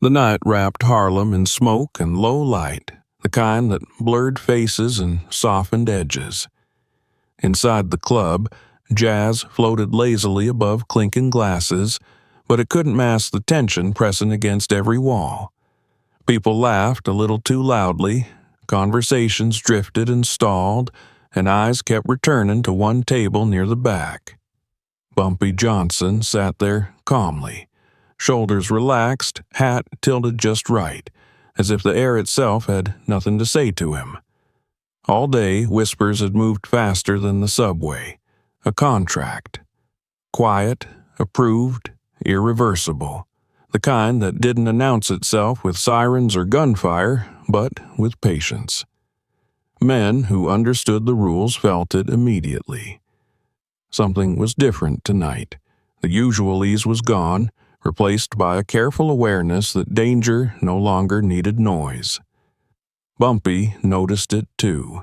The night wrapped Harlem in smoke and low light, the kind that blurred faces and softened edges. Inside the club, jazz floated lazily above clinking glasses, but it couldn't mask the tension pressing against every wall. People laughed a little too loudly, conversations drifted and stalled, and eyes kept returning to one table near the back. Bumpy Johnson sat there calmly, shoulders relaxed, hat tilted just right, as if the air itself had nothing to say to him. All day, whispers had moved faster than the subway. A contract. Quiet, approved, irreversible. The kind that didn't announce itself with sirens or gunfire, but with patience. Men who understood the rules felt it immediately. Something was different tonight. The usual ease was gone, replaced by a careful awareness that danger no longer needed noise. Bumpy noticed it too.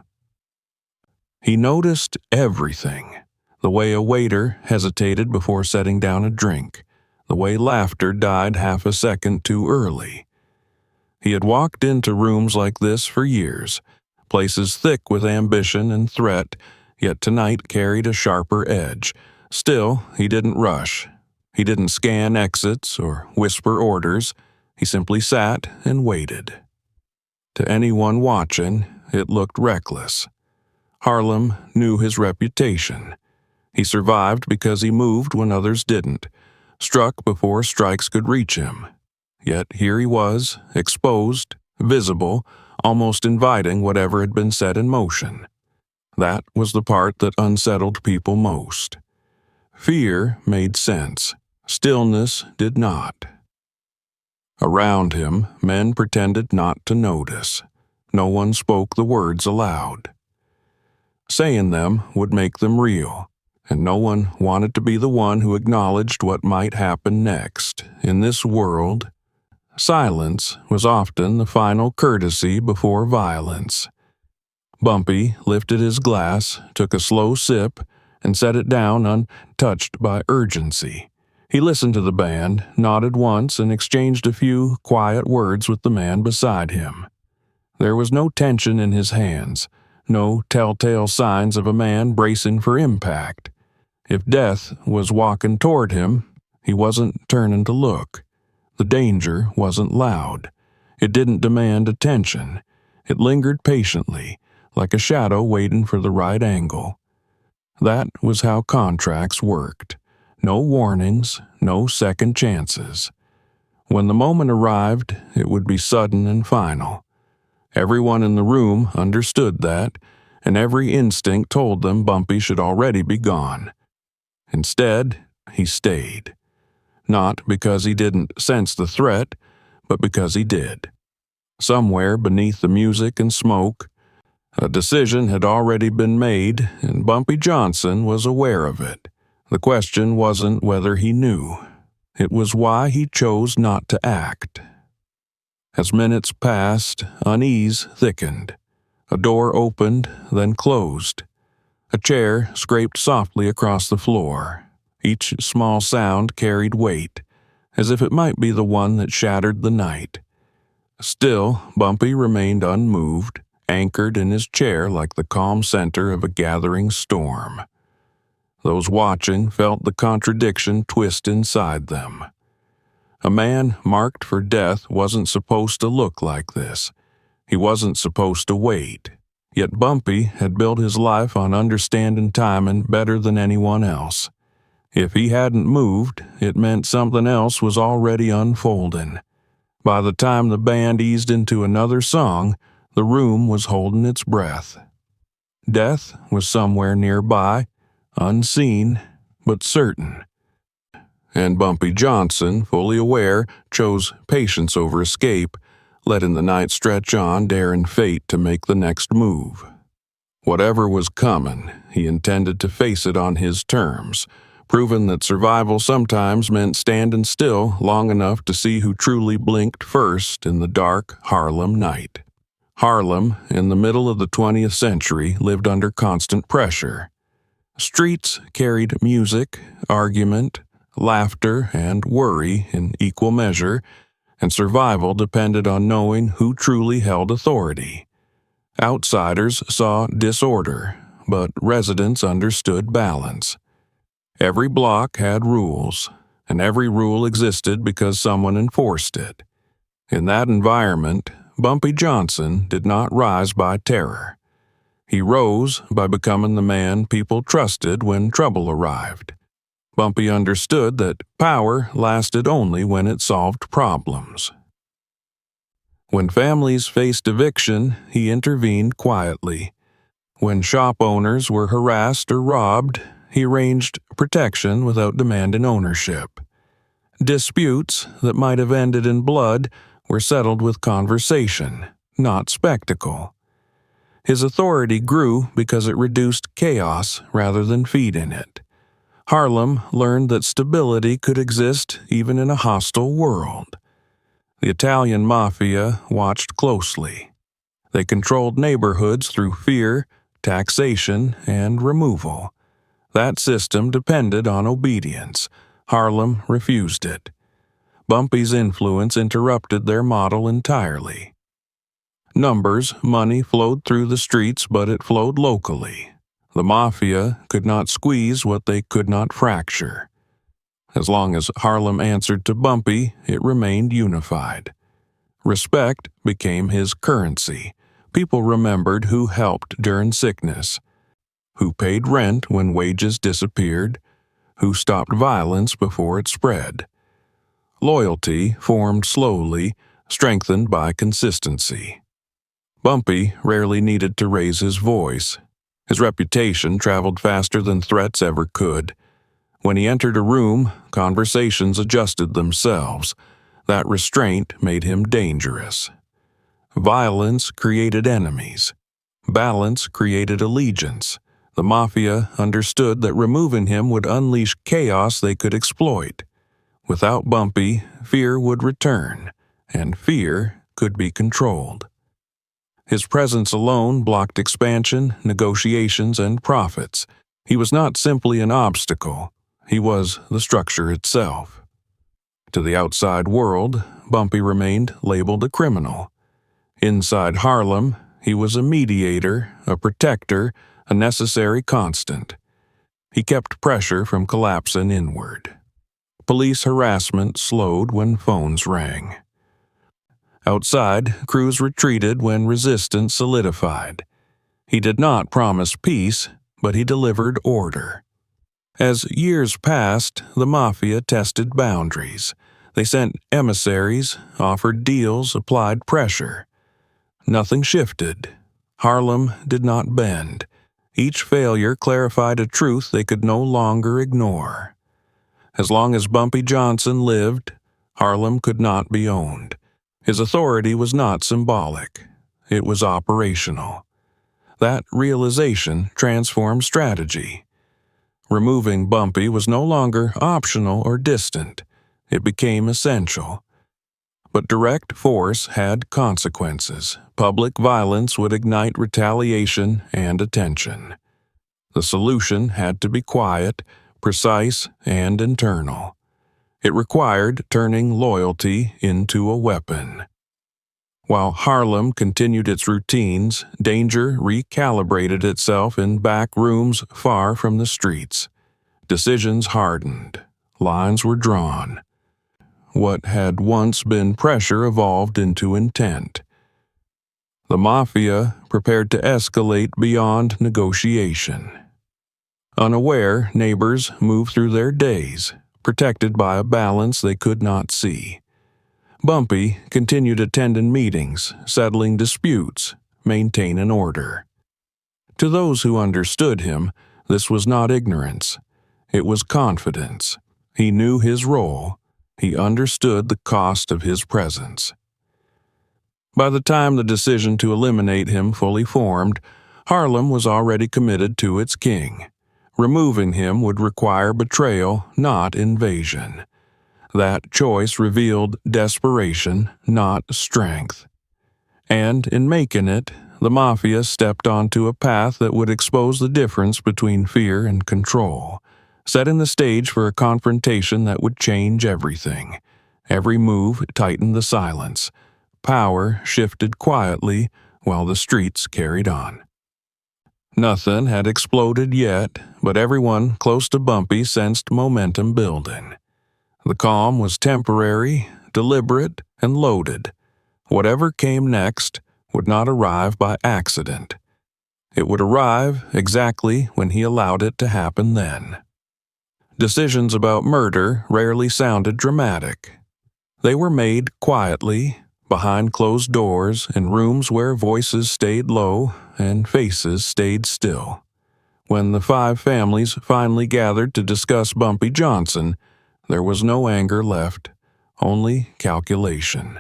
He noticed everything. The way a waiter hesitated before setting down a drink. The way laughter died half a second too early. He had walked into rooms like this for years, places thick with ambition and threat, yet tonight carried a sharper edge. Still, he didn't rush. He didn't scan exits or whisper orders. He simply sat and waited. To anyone watching, it looked reckless. Harlem knew his reputation. He survived because he moved when others didn't, struck before strikes could reach him. Yet here he was, exposed, visible, almost inviting whatever had been set in motion. That was the part that unsettled people most. Fear made sense. Stillness did not. Around him, men pretended not to notice. No one spoke the words aloud. Saying them would make them real, and no one wanted to be the one who acknowledged what might happen next. In this world, silence was often the final courtesy before violence. Bumpy lifted his glass, took a slow sip, and set it down untouched by urgency. He listened to the band, nodded once, and exchanged a few quiet words with the man beside him. There was no tension in his hands, no telltale signs of a man bracing for impact. If death was walking toward him, he wasn't turning to look. The danger wasn't loud. It didn't demand attention. It lingered patiently, like a shadow waiting for the right angle. That was how contracts worked. No warnings, no second chances. When the moment arrived, it would be sudden and final. Everyone in the room understood that, and every instinct told them Bumpy should already be gone. Instead, he stayed. Not because he didn't sense the threat, but because he did. Somewhere beneath the music and smoke, a decision had already been made, and Bumpy Johnson was aware of it. The question wasn't whether he knew. It was why he chose not to act. As minutes passed, unease thickened. A door opened, then closed. A chair scraped softly across the floor. Each small sound carried weight, as if it might be the one that shattered the night. Still, Bumpy remained unmoved, anchored in his chair like the calm center of a gathering storm. Those watching felt the contradiction twist inside them. A man marked for death wasn't supposed to look like this. He wasn't supposed to wait. Yet Bumpy had built his life on understanding timing better than anyone else. If he hadn't moved, it meant something else was already unfolding. By the time the band eased into another song, the room was holding its breath. Death was somewhere nearby, unseen, but certain. And Bumpy Johnson, fully aware, chose patience over escape, letting the night stretch on, daring fate to make the next move. Whatever was coming, he intended to face it on his terms, proving that survival sometimes meant standing still long enough to see who truly blinked first in the dark Harlem night. Harlem, in the middle of the 20th century, lived under constant pressure. Streets carried music, argument, laughter, and worry in equal measure, and survival depended on knowing who truly held authority. Outsiders saw disorder, but residents understood balance. Every block had rules, and every rule existed because someone enforced it. In that environment, Bumpy Johnson did not rise by terror. He rose by becoming the man people trusted when trouble arrived. Bumpy understood that power lasted only when it solved problems. When families faced eviction, he intervened quietly. When shop owners were harassed or robbed, he arranged protection without demanding ownership. Disputes that might have ended in blood were settled with conversation, not spectacle. His authority grew because it reduced chaos rather than feeding it. Harlem learned that stability could exist even in a hostile world. The Italian Mafia watched closely. They controlled neighborhoods through fear, taxation, and removal. That system depended on obedience. Harlem refused it. Bumpy's influence interrupted their model entirely. Numbers, money flowed through the streets, but it flowed locally. The Mafia could not squeeze what they could not fracture. As long as Harlem answered to Bumpy, it remained unified. Respect became his currency. People remembered who helped during sickness, who paid rent when wages disappeared, who stopped violence before it spread. Loyalty formed slowly, strengthened by consistency. Bumpy rarely needed to raise his voice. His reputation traveled faster than threats ever could. When he entered a room, conversations adjusted themselves. That restraint made him dangerous. Violence created enemies. Balance created allegiance. The Mafia understood that removing him would unleash chaos they could exploit. Without Bumpy, fear would return, and fear could be controlled. His presence alone blocked expansion, negotiations, and profits. He was not simply an obstacle. He was the structure itself. To the outside world, Bumpy remained labeled a criminal. Inside Harlem, he was a mediator, a protector, a necessary constant. He kept pressure from collapsing inward. Police harassment slowed when phones rang. Outside, crews retreated when resistance solidified. He did not promise peace, but he delivered order. As years passed, the Mafia tested boundaries. They sent emissaries, offered deals, applied pressure. Nothing shifted. Harlem did not bend. Each failure clarified a truth they could no longer ignore. As long as Bumpy Johnson lived, Harlem could not be owned. His authority was not symbolic. It was operational. That realization transformed strategy. Removing Bumpy was no longer optional or distant. It became essential. But direct force had consequences. Public violence would ignite retaliation and attention. The solution had to be quiet, precise, and internal. It required turning loyalty into a weapon. While Harlem continued its routines, danger recalibrated itself in back rooms far from the streets. Decisions hardened. Lines were drawn. What had once been pressure evolved into intent. The Mafia prepared to escalate beyond negotiation. Unaware, neighbors moved through their days, protected by a balance they could not see. Bumpy continued attending meetings, settling disputes, maintaining order. To those who understood him, this was not ignorance. It was confidence. He knew his role. He understood the cost of his presence. By the time the decision to eliminate him fully formed, Harlem was already committed to its king. Removing him would require betrayal, not invasion. That choice revealed desperation, not strength. And in making it, the Mafia stepped onto a path that would expose the difference between fear and control, setting the stage for a confrontation that would change everything. Every move tightened the silence. Power shifted quietly while the streets carried on. Nothing had exploded yet, but everyone close to Bumpy sensed momentum building. The calm was temporary, deliberate, and loaded. Whatever came next would not arrive by accident. It would arrive exactly when he allowed it to happen then. Decisions about murder rarely sounded dramatic. They were made quietly, behind closed doors, in rooms where voices stayed low and faces stayed still. When the 5 families finally gathered to discuss Bumpy Johnson, there was no anger left, only calculation.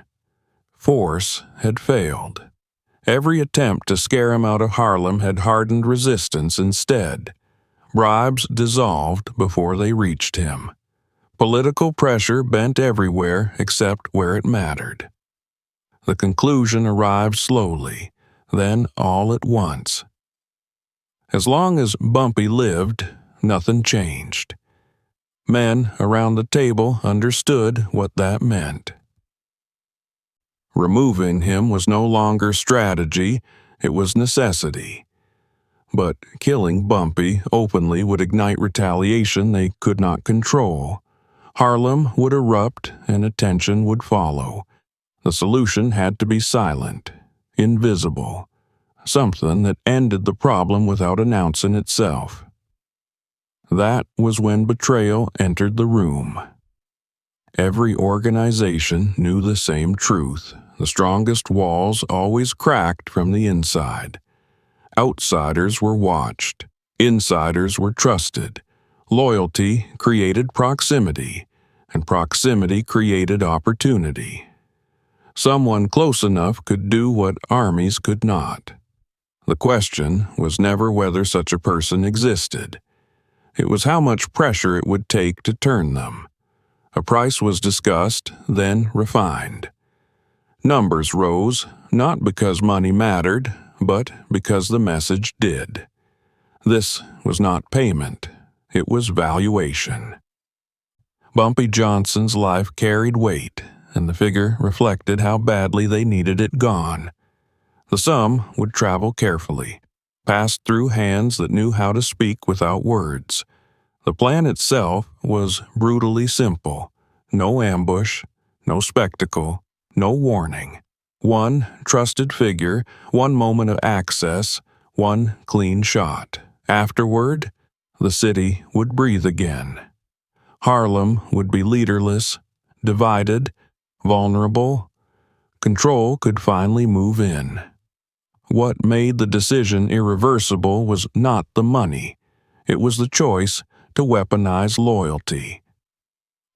Force had failed. Every attempt to scare him out of Harlem had hardened resistance instead. Bribes dissolved before they reached him. Political pressure bent everywhere except where it mattered. The conclusion arrived slowly, then all at once. As long as Bumpy lived, nothing changed. Men around the table understood what that meant. Removing him was no longer strategy, it was necessity. But killing Bumpy openly would ignite retaliation they could not control. Harlem would erupt and attention would follow. The solution had to be silent, invisible, something that ended the problem without announcing itself. That was when betrayal entered the room. Every organization knew the same truth. The strongest walls always cracked from the inside. Outsiders were watched. Insiders were trusted. Loyalty created proximity, and proximity created opportunity. Someone close enough could do what armies could not. The question was never whether such a person existed. It was how much pressure it would take to turn them. A price was discussed, then refined. Numbers rose, not because money mattered, but because the message did. This was not payment, it was valuation. Bumpy Johnson's life carried weight, and the figure reflected how badly they needed it gone. The sum would travel carefully, pass through hands that knew how to speak without words. The plan itself was brutally simple. No ambush, no spectacle, no warning. One trusted figure, one moment of access, one clean shot. Afterward, the city would breathe again. Harlem would be leaderless, divided, vulnerable. Control could finally move in. What made the decision irreversible was not the money. It was the choice to weaponize loyalty.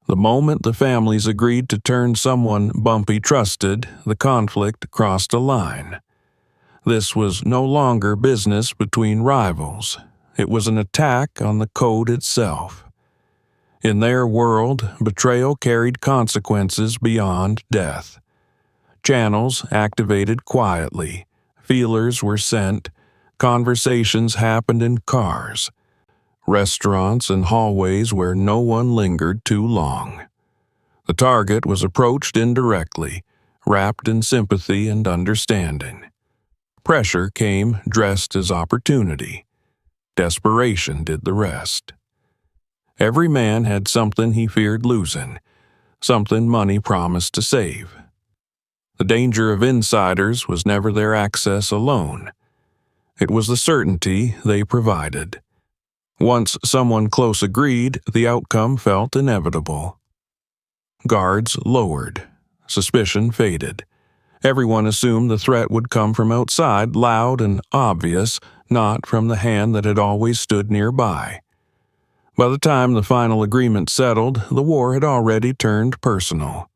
The moment the families agreed to turn someone Bumpy trusted, the conflict crossed a line. This was no longer business between rivals. It was an attack on the code itself. In their world, betrayal carried consequences beyond death. Channels activated quietly. Feelers were sent. Conversations happened in cars. Restaurants and hallways where no one lingered too long. The target was approached indirectly, wrapped in sympathy and understanding. Pressure came dressed as opportunity. Desperation did the rest. Every man had something he feared losing, something money promised to save. The danger of insiders was never their access alone. It was the certainty they provided. Once someone close agreed, the outcome felt inevitable. Guards lowered. Suspicion faded. Everyone assumed the threat would come from outside, loud and obvious, not from the hand that had always stood nearby. By the time the final agreement settled, the war had already turned personal.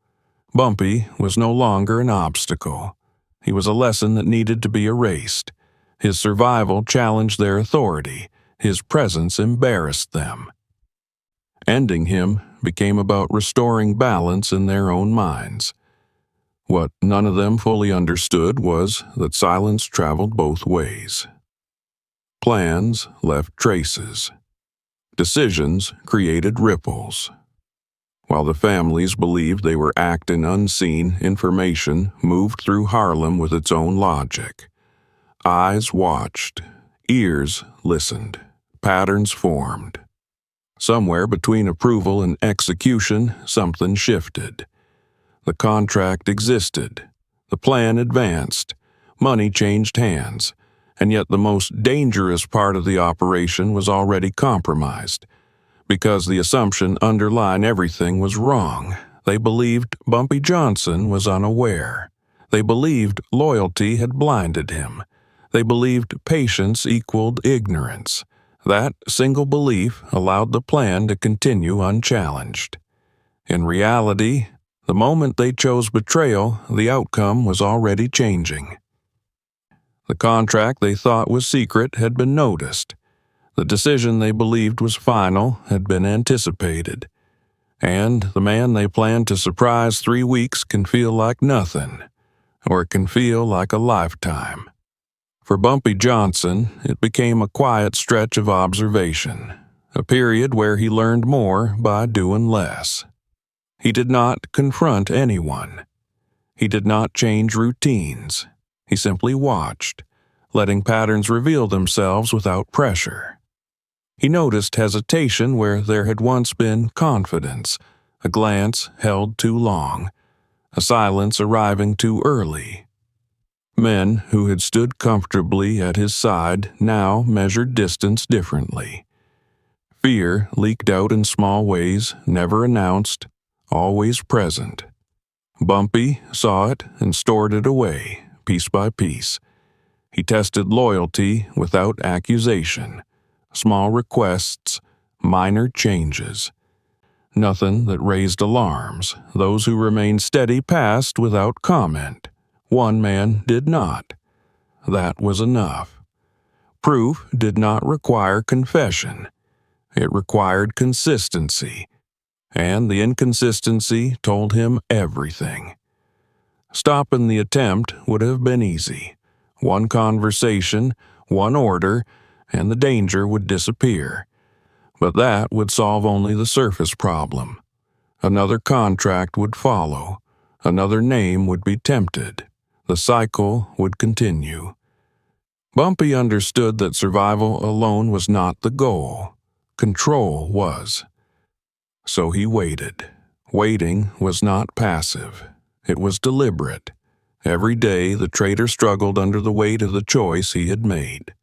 Bumpy was no longer an obstacle. He was a lesson that needed to be erased. His survival challenged their authority. His presence embarrassed them. Ending him became about restoring balance in their own minds. What none of them fully understood was that silence traveled both ways. Plans left traces. Decisions created ripples. while the families believed they were acting unseen. Information moved through Harlem with its own logic. Eyes watched, ears listened, patterns formed. Somewhere between approval and execution, something shifted. The contract existed. The plan advanced. Money changed hands. And yet the most dangerous part of the operation was already compromised. Because the assumption underlying everything was wrong. They believed Bumpy Johnson was unaware. They believed loyalty had blinded him. They believed patience equaled ignorance. That single belief allowed the plan to continue unchallenged. In reality, the moment they chose betrayal, the outcome was already changing. The contract they thought was secret had been noticed. The decision they believed was final had been anticipated. And the man they planned to surprise 3 weeks can feel like nothing, or it can feel like a lifetime. For Bumpy Johnson, it became a quiet stretch of observation, a period where he learned more by doing less. He did not confront anyone. He did not change routines. He simply watched, letting patterns reveal themselves without pressure. He noticed hesitation where there had once been confidence, a glance held too long, a silence arriving too early. Men who had stood comfortably at his side now measured distance differently. Fear leaked out in small ways, never announced, always present. Bumpy saw it and stored it away, piece by piece. He tested loyalty without accusation, small requests, minor changes. Nothing that raised alarms. Those who remained steady passed without comment. One man did not. That was enough. Proof did not require confession. It required consistency, and the inconsistency told him everything. Stopping the attempt would have been easy. One conversation, one order, and the danger would disappear. But that would solve only the surface problem. Another contract would follow. Another name would be tempted. The cycle would continue. Bumpy understood that survival alone was not the goal. Control was. So he waited. Waiting was not passive. It was deliberate. Every day the traitor struggled under the weight of the choice he had made.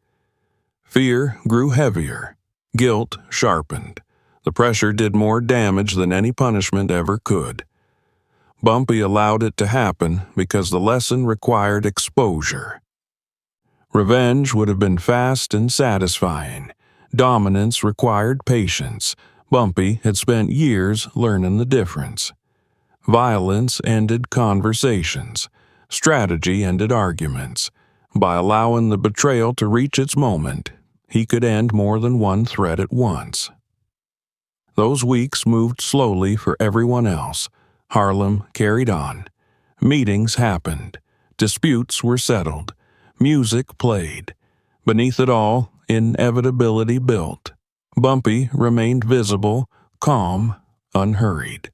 Fear grew heavier. Guilt sharpened. The pressure did more damage than any punishment ever could. Bumpy allowed it to happen because the lesson required exposure. Revenge would have been fast and satisfying. Dominance required patience. Bumpy had spent years learning the difference. Violence ended conversations. Strategy ended arguments. By allowing the betrayal to reach its moment, he could end more than one threat at once. Those weeks moved slowly for everyone else. Harlem carried on. Meetings happened. Disputes were settled. Music played. Beneath it all, inevitability built. Bumpy remained visible, calm, unhurried.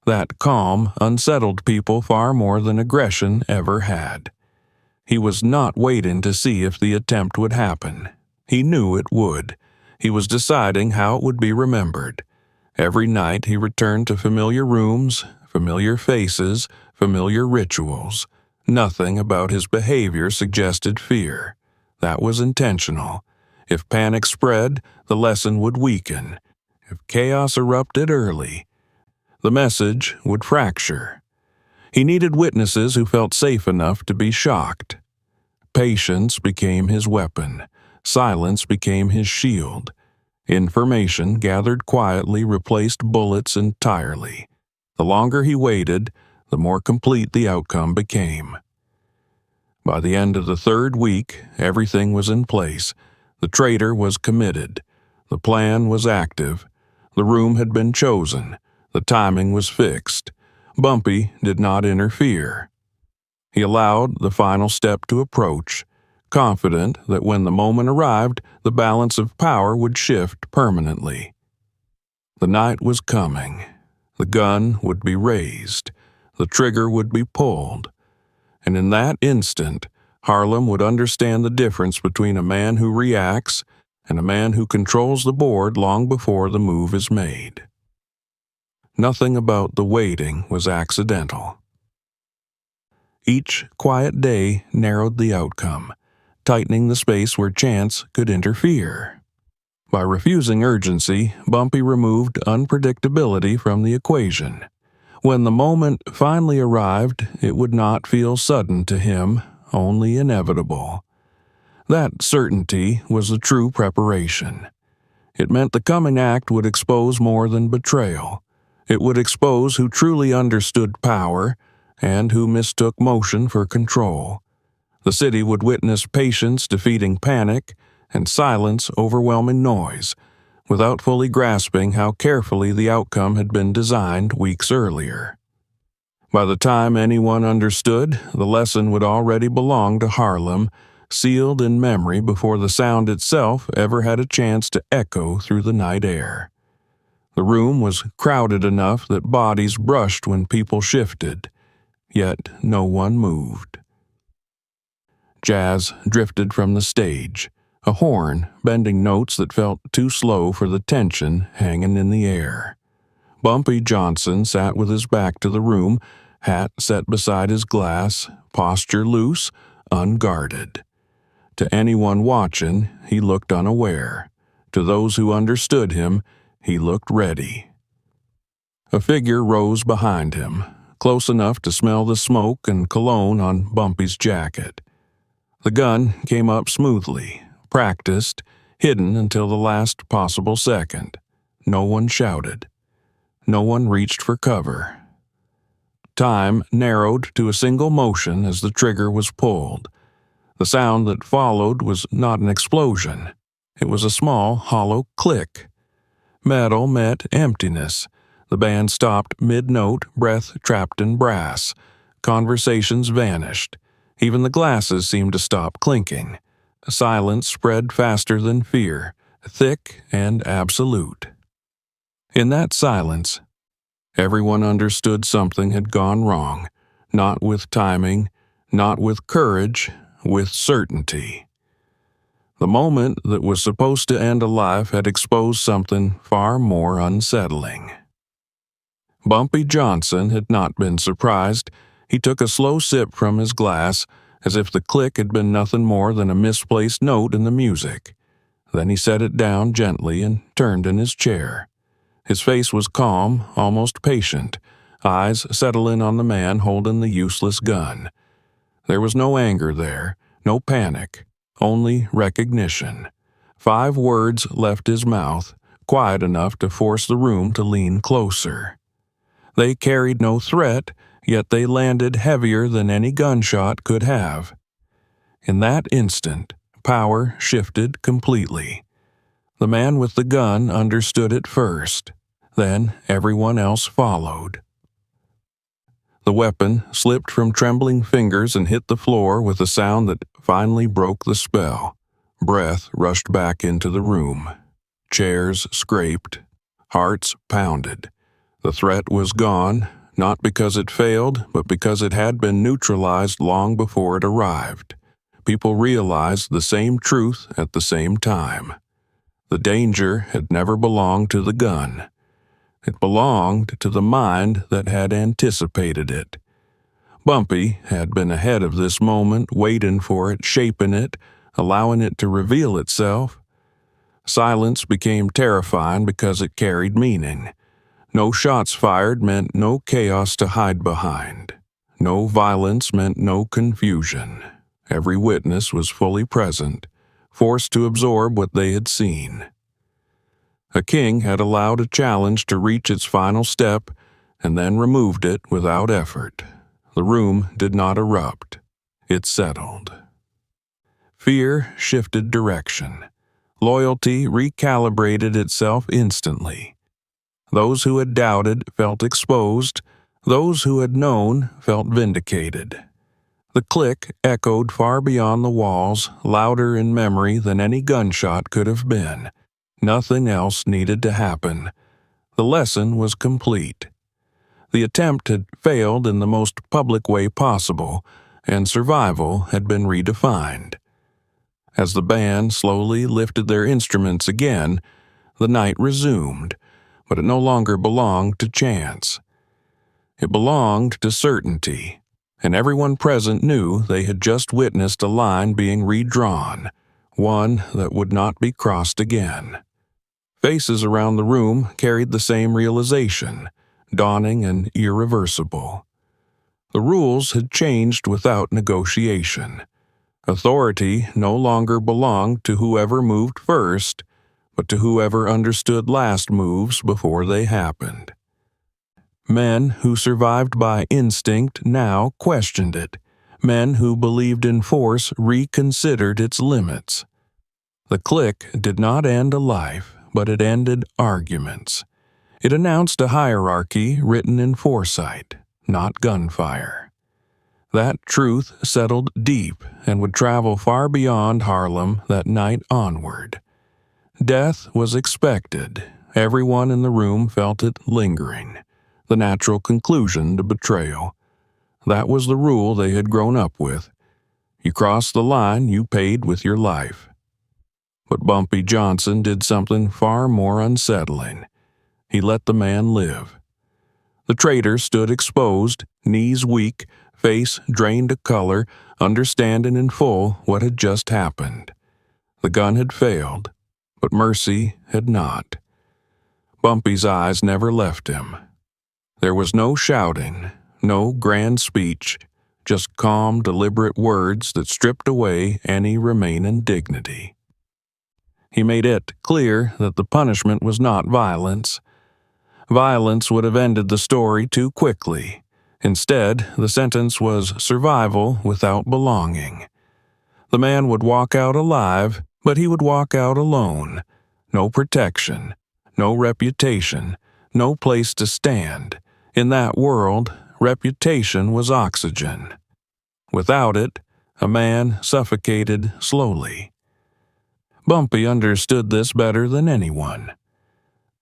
That calm unsettled people far more than aggression ever had. He was not waiting to see if the attempt would happen. He knew it would. He was deciding how it would be remembered. Every night he returned to familiar rooms, familiar faces, familiar rituals. Nothing about his behavior suggested fear. That was intentional. If panic spread, the lesson would weaken. If chaos erupted early, the message would fracture. He needed witnesses who felt safe enough to be shocked. Patience became his weapon. Silence became his shield. Information gathered quietly replaced bullets entirely. The longer he waited, the more complete the outcome became. By the end of the 3rd week, everything was in place. The traitor was committed. The plan was active. The room had been chosen. The timing was fixed. Bumpy did not interfere. He allowed the final step to approach, confident that when the moment arrived, the balance of power would shift permanently. The night was coming. The gun would be raised. The trigger would be pulled. And in that instant, Harlem would understand the difference between a man who reacts and a man who controls the board long before the move is made. Nothing about the waiting was accidental. Each quiet day narrowed the outcome, tightening the space where chance could interfere. By refusing urgency, Bumpy removed unpredictability from the equation. When the moment finally arrived, it would not feel sudden to him, only inevitable. That certainty was the true preparation. It meant the coming act would expose more than betrayal. It would expose who truly understood power and who mistook motion for control. The city would witness patience defeating panic and silence overwhelming noise, without fully grasping how carefully the outcome had been designed weeks earlier. By the time anyone understood, the lesson would already belong to Harlem, sealed in memory before the sound itself ever had a chance to echo through the night air. The room was crowded enough that bodies brushed when people shifted, yet no one moved. Jazz drifted from the stage, a horn bending notes that felt too slow for the tension hanging in the air. Bumpy Johnson sat with his back to the room, hat set beside his glass, posture loose, unguarded. To anyone watching, he looked unaware. To those who understood him, he looked ready. A figure rose behind him, close enough to smell the smoke and cologne on Bumpy's jacket. The gun came up smoothly, practiced, hidden until the last possible second. No one shouted. No one reached for cover. Time narrowed to a single motion as the trigger was pulled. The sound that followed was not an explosion. It was a small, hollow click. Metal met emptiness. The band stopped mid-note, breath trapped in brass. Conversations vanished. Even the glasses seemed to stop clinking. Silence spread faster than fear, thick and absolute. In that silence, everyone understood something had gone wrong, not with timing, not with courage, with certainty. The moment that was supposed to end a life had exposed something far more unsettling. Bumpy Johnson had not been surprised. He took a slow sip from his glass, as if the click had been nothing more than a misplaced note in the music. Then he set it down gently and turned in his chair. His face was calm, almost patient, eyes settling on the man holding the useless gun. There was no anger there, no panic, only recognition. 5 words left his mouth, quiet enough to force the room to lean closer. They carried no threat, yet they landed heavier than any gunshot could have. In that instant, power shifted completely. The man with the gun understood it first. Then everyone else followed. The weapon slipped from trembling fingers and hit the floor with a sound that finally broke the spell. Breath rushed back into the room. Chairs scraped. Hearts pounded. The threat was gone, not because it failed, but because it had been neutralized long before it arrived. People realized the same truth at the same time. The danger had never belonged to the gun. It belonged to the mind that had anticipated it. Bumpy had been ahead of this moment, waiting for it, shaping it, allowing it to reveal itself. Silence became terrifying because it carried meaning. No shots fired meant no chaos to hide behind. No violence meant no confusion. Every witness was fully present, forced to absorb what they had seen. A king had allowed a challenge to reach its final step and then removed it without effort. The room did not erupt. It settled. Fear shifted direction. Loyalty recalibrated itself instantly. Those who had doubted felt exposed. Those who had known felt vindicated. The click echoed far beyond the walls, louder in memory than any gunshot could have been. Nothing else needed to happen. The lesson was complete. The attempt had failed in the most public way possible, and survival had been redefined. As the band slowly lifted their instruments again, the night resumed, but it no longer belonged to chance. It belonged to certainty, and everyone present knew they had just witnessed a line being redrawn, one that would not be crossed again. Faces around the room carried the same realization, dawning and irreversible. The rules had changed without negotiation. Authority no longer belonged to whoever moved first, but to whoever understood last moves before they happened. Men who survived by instinct now questioned it. Men who believed in force reconsidered its limits. The click did not end a life, but it ended arguments. It announced a hierarchy written in foresight, not gunfire. That truth settled deep and would travel far beyond Harlem that night onward. Death was expected. Everyone in the room felt it lingering, the natural conclusion to betrayal. That was the rule they had grown up with. You crossed the line, you paid with your life. But Bumpy Johnson did something far more unsettling. He let the man live. The traitor stood exposed, knees weak, face drained of color, understanding in full what had just happened. The gun had failed, but mercy had not. Bumpy's eyes never left him. There was no shouting, no grand speech, just calm, deliberate words that stripped away any remaining dignity. He made it clear that the punishment was not violence. Violence would have ended the story too quickly. Instead, the sentence was survival without belonging. The man would walk out alive, but he would walk out alone. No protection, no reputation, no place to stand. In that world, reputation was oxygen. Without it, a man suffocated slowly. Bumpy understood this better than anyone.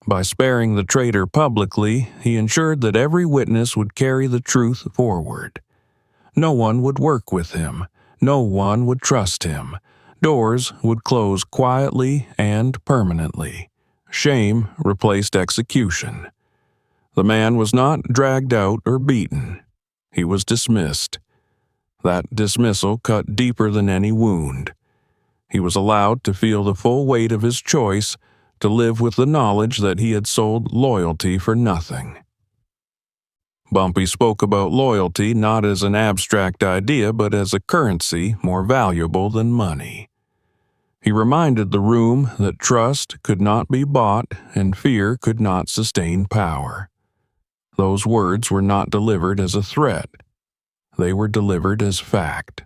By sparing the traitor publicly, he ensured that every witness would carry the truth forward. No one would work with him. No one would trust him. Doors would close quietly and permanently. Shame replaced execution. The man was not dragged out or beaten. He was dismissed. That dismissal cut deeper than any wound. He was allowed to feel the full weight of his choice, to live with the knowledge that he had sold loyalty for nothing. Bumpy spoke about loyalty not as an abstract idea but as a currency more valuable than money. He reminded the room that trust could not be bought and fear could not sustain power. Those words were not delivered as a threat. They were delivered as fact.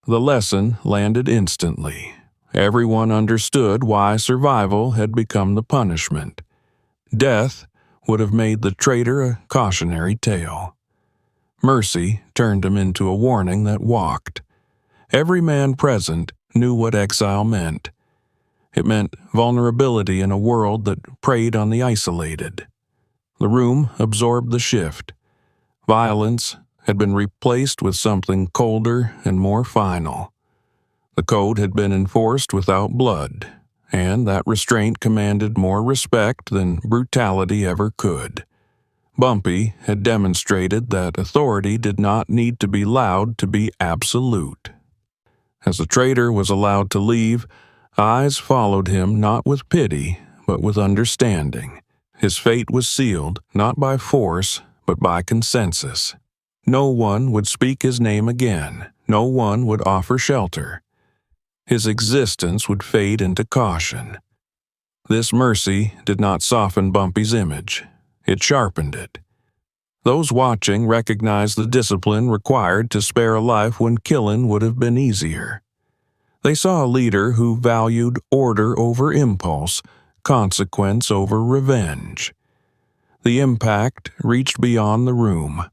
The lesson landed instantly. Everyone understood why survival had become the punishment. Death would have made the traitor a cautionary tale. Mercy turned him into a warning that walked. Every man present knew what exile meant. It meant vulnerability in a world that preyed on the isolated. The room absorbed the shift. Violence had been replaced with something colder and more final. The code had been enforced without blood, and that restraint commanded more respect than brutality ever could. Bumpy had demonstrated that authority did not need to be loud to be absolute. As the traitor was allowed to leave, eyes followed him not with pity, but with understanding. His fate was sealed not by force, but by consensus. No one would speak his name again. No one would offer shelter. His existence would fade into caution. This mercy did not soften Bumpy's image. It sharpened it. Those watching recognized the discipline required to spare a life when killing would have been easier. They saw a leader who valued order over impulse, consequence over revenge. The impact reached beyond the room.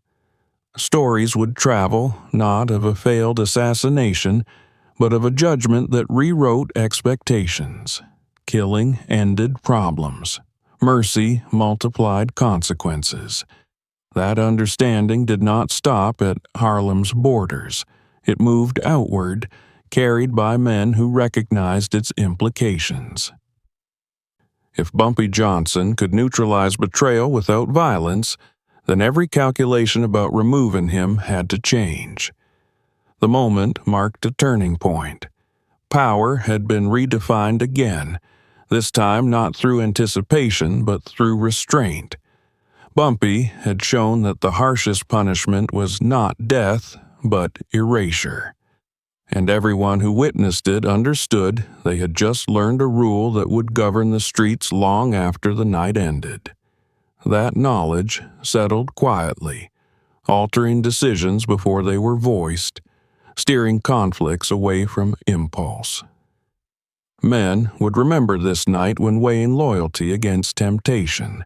Stories would travel, not of a failed assassination, but of a judgment that rewrote expectations. Killing ended problems. Mercy multiplied consequences. That understanding did not stop at Harlem's borders. It moved outward, carried by men who recognized its implications. If Bumpy Johnson could neutralize betrayal without violence, then every calculation about removing him had to change. The moment marked a turning point. Power had been redefined again, this time not through anticipation but through restraint. Bumpy had shown that the harshest punishment was not death, but erasure. And everyone who witnessed it understood they had just learned a rule that would govern the streets long after the night ended. That knowledge settled quietly, altering decisions before they were voiced, steering conflicts away from impulse. Men would remember this night when weighing loyalty against temptation.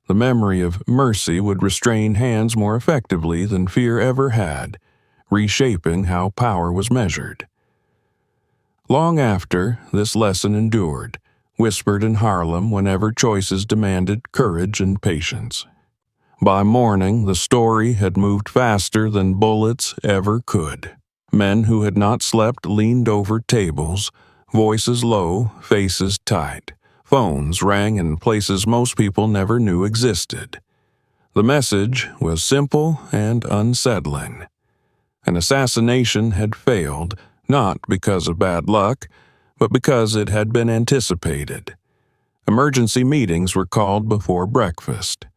The memory of mercy would restrain hands more effectively than fear ever had, reshaping how power was measured. Long after, this lesson endured, whispered in Harlem whenever choices demanded courage and patience. By morning, the story had moved faster than bullets ever could. Men who had not slept leaned over tables, voices low, faces tight. Phones rang in places most people never knew existed. The message was simple and unsettling. An assassination had failed, not because of bad luck, but because it had been anticipated. Emergency meetings were called before breakfast.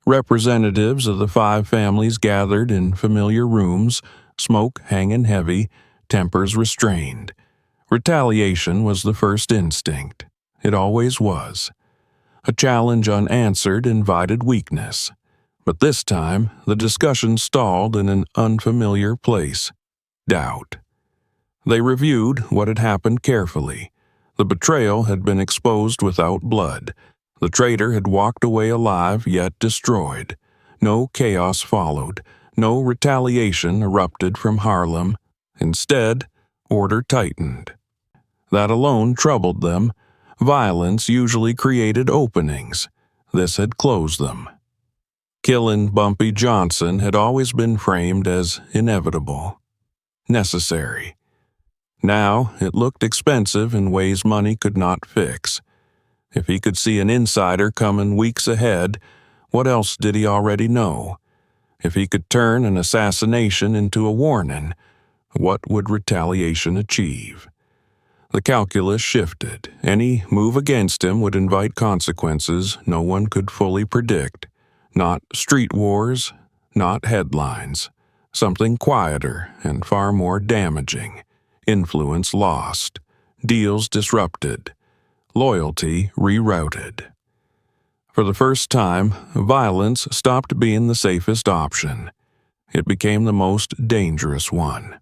Representatives of the 5 families gathered in familiar rooms, smoke hanging heavy, tempers restrained. Retaliation was the first instinct. It always was. A challenge unanswered invited weakness. But this time, the discussion stalled in an unfamiliar place: doubt. They reviewed what had happened carefully. The betrayal had been exposed without blood. The traitor had walked away alive yet destroyed. No chaos followed. No retaliation erupted from Harlem. Instead, order tightened. That alone troubled them. Violence usually created openings. This had closed them. Killing Bumpy Johnson had always been framed as inevitable, necessary. Now it looked expensive in ways money could not fix. If he could see an insider coming weeks ahead, what else did he already know? If he could turn an assassination into a warning, what would retaliation achieve? The calculus shifted. Any move against him would invite consequences no one could fully predict. Not street wars, not headlines. Something quieter and far more damaging. Influence lost. Deals disrupted. Loyalty rerouted. For the first time, violence stopped being the safest option. It became the most dangerous one.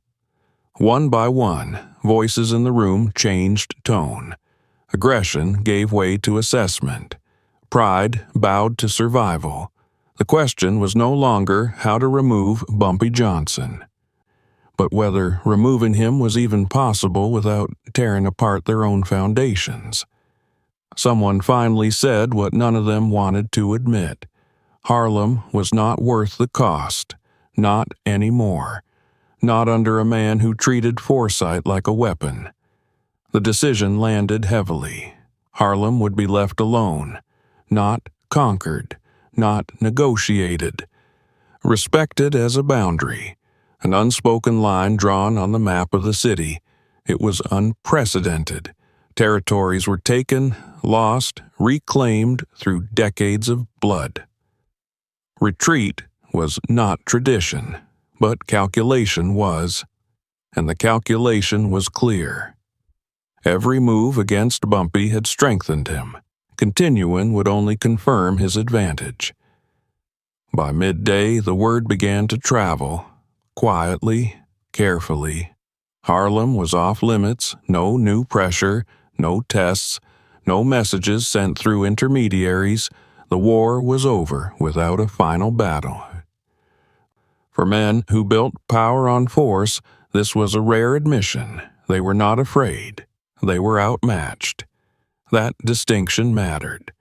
One by one, voices in the room changed tone. Aggression gave way to assessment. Pride bowed to survival. The question was no longer how to remove Bumpy Johnson, but whether removing him was even possible without tearing apart their own foundations. Someone finally said what none of them wanted to admit. Harlem was not worth the cost. Not anymore. Not under a man who treated foresight like a weapon. The decision landed heavily. Harlem would be left alone, not conquered, not negotiated. Respected as a boundary, an unspoken line drawn on the map of the city. It was unprecedented. Territories were taken, lost, reclaimed through decades of blood. Retreat was not tradition, but calculation was, and the calculation was clear. Every move against Bumpy had strengthened him. Continuing would only confirm his advantage. By midday, the word began to travel, quietly, carefully. Harlem was off limits, no new pressure, no tests, no messages sent through intermediaries. The war was over without a final battle. For men who built power on force, this was a rare admission. They were not afraid. They were outmatched. That distinction mattered.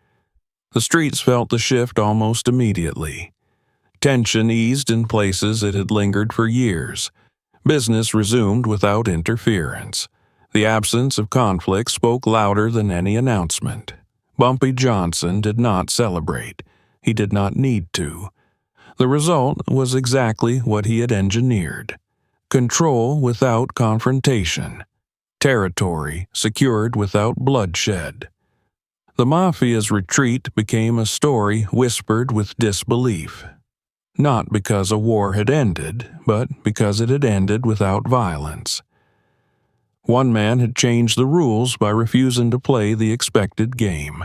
The streets felt the shift almost immediately. Tension eased in places it had lingered for years. Business resumed without interference. The absence of conflict spoke louder than any announcement. Bumpy Johnson did not celebrate. He did not need to. The result was exactly what he had engineered. Control without confrontation. Territory secured without bloodshed. The Mafia's retreat became a story whispered with disbelief. Not because a war had ended, but because it had ended without violence. One man had changed the rules by refusing to play the expected game.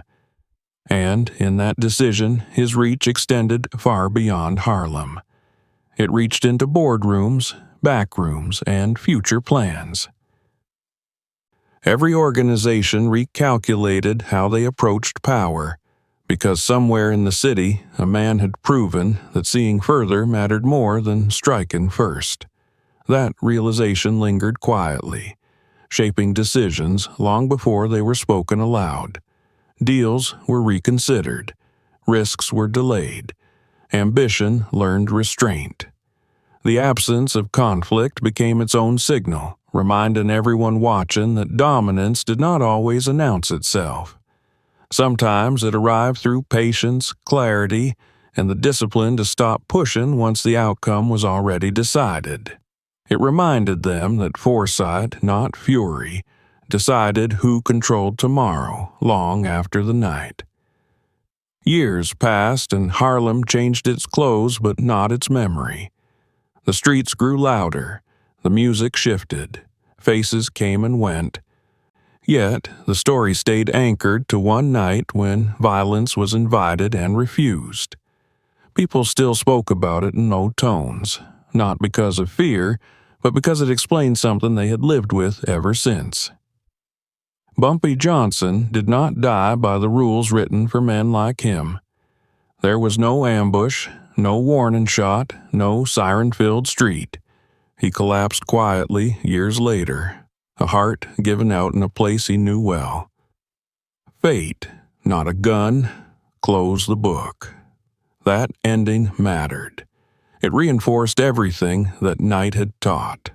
And, in that decision, his reach extended far beyond Harlem. It reached into boardrooms, backrooms, and future plans. Every organization recalculated how they approached power, because somewhere in the city a man had proven that seeing further mattered more than striking first. That realization lingered quietly, shaping decisions long before they were spoken aloud. Deals were reconsidered, risks were delayed, ambition learned restraint. The absence of conflict became its own signal, reminding everyone watching that dominance did not always announce itself. Sometimes it arrived through patience, clarity, and the discipline to stop pushing once the outcome was already decided. It reminded them that foresight, not fury, decided who controlled tomorrow, long after the night. Years passed and Harlem changed its clothes but not its memory. The streets grew louder, the music shifted, faces came and went. Yet, the story stayed anchored to one night when violence was invited and refused. People still spoke about it in low tones, not because of fear, but because it explained something they had lived with ever since. Bumpy Johnson did not die by the rules written for men like him. There was no ambush, no warning shot, no siren-filled street. He collapsed quietly years later, a heart given out in a place he knew well. Fate, not a gun, closed the book. That ending mattered. It reinforced everything that night had taught.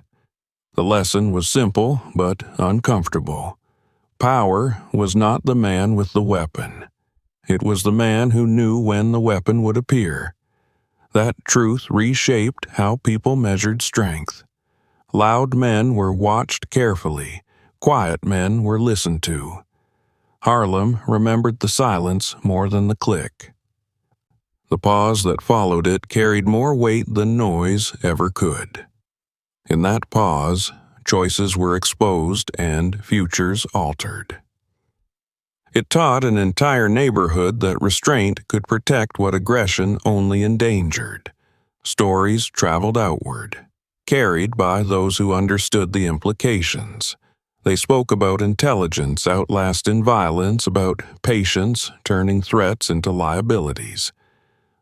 The lesson was simple but uncomfortable. Power was not the man with the weapon. It was the man who knew when the weapon would appear. That truth reshaped how people measured strength. Loud men were watched carefully. Quiet men were listened to. Harlem remembered the silence more than the click. The pause that followed it carried more weight than noise ever could. In that pause, choices were exposed and futures altered. It taught an entire neighborhood that restraint could protect what aggression only endangered. Stories traveled outward, carried by those who understood the implications. They spoke about intelligence outlasting violence, about patience turning threats into liabilities.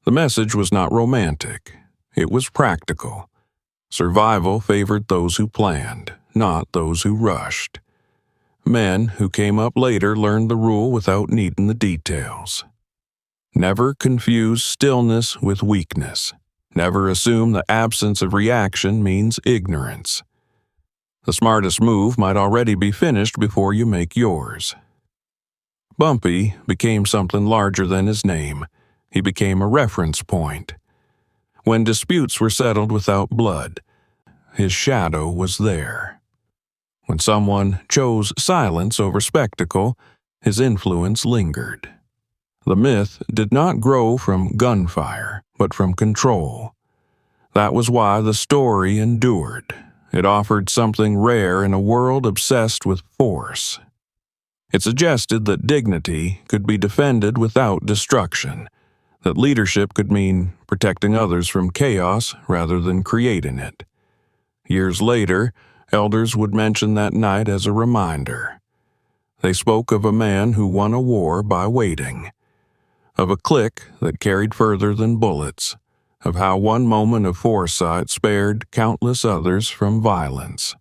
The message was not romantic. It was practical. Survival favored those who planned, not those who rushed. Men who came up later learned the rule without needing the details. Never confuse stillness with weakness. Never assume the absence of reaction means ignorance. The smartest move might already be finished before you make yours. Bumpy became something larger than his name. He became a reference point. When disputes were settled without blood, his shadow was there. When someone chose silence over spectacle, his influence lingered. The myth did not grow from gunfire, but from control. That was why the story endured. It offered something rare in a world obsessed with force. It suggested that dignity could be defended without destruction, that leadership could mean protecting others from chaos rather than creating it. Years later, elders would mention that night as a reminder. They spoke of a man who won a war by waiting, of a click that carried further than bullets, of how one moment of foresight spared countless others from violence.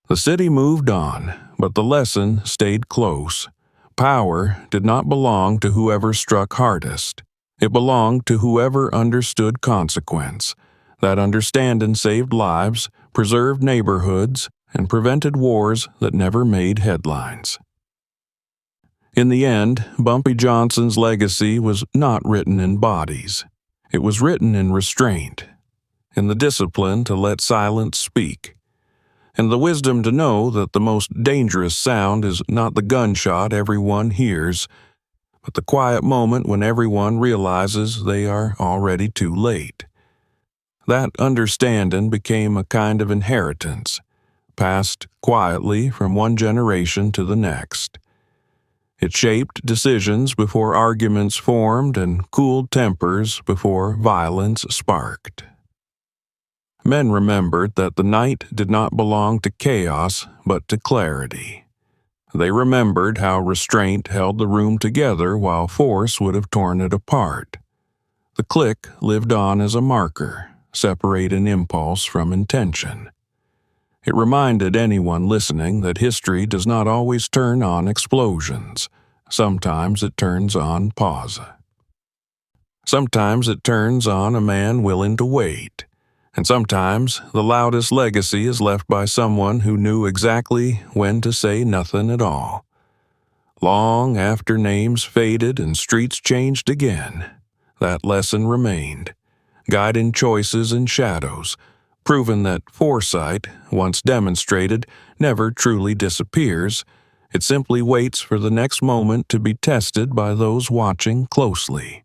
The city moved on, but the lesson stayed close. Power did not belong to whoever struck hardest. It belonged to whoever understood consequence. That understanding saved lives, preserved neighborhoods, and prevented wars that never made headlines. In the end, Bumpy Johnson's legacy was not written in bodies. It was written in restraint, in the discipline to let silence speak, and the wisdom to know that the most dangerous sound is not the gunshot everyone hears, but the quiet moment when everyone realizes they are already too late. That understanding became a kind of inheritance, passed quietly from one generation to the next. It shaped decisions before arguments formed and cooled tempers before violence sparked. Men remembered that the night did not belong to chaos but to clarity. They remembered how restraint held the room together while force would have torn it apart. The click lived on as a marker, separating impulse from intention. It reminded anyone listening that history does not always turn on explosions. Sometimes it turns on pause. Sometimes it turns on a man willing to wait. And sometimes the loudest legacy is left by someone who knew exactly when to say nothing at all. Long after names faded and streets changed again, that lesson remained, guiding choices and shadows, proving that foresight, once demonstrated, never truly disappears. It simply waits for the next moment to be tested by those watching closely.